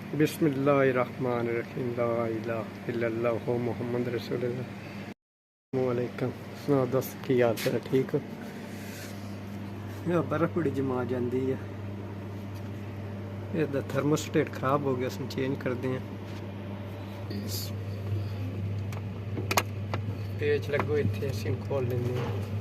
बिस्मिल्लाहिर्रहमानिर्रहीम ला इलाहा इल्लल्लाहु मुहम्मद रसूलुल्लाह। वालेकुम सुना दस की हाल है, ठीक हो? बर्फ बड़ी जमा जाती है, इसका थर्मोस्टेट खराब हो गया, असं चेंज करते हैं। पेच लगो इतने, असं खोल लेंगे।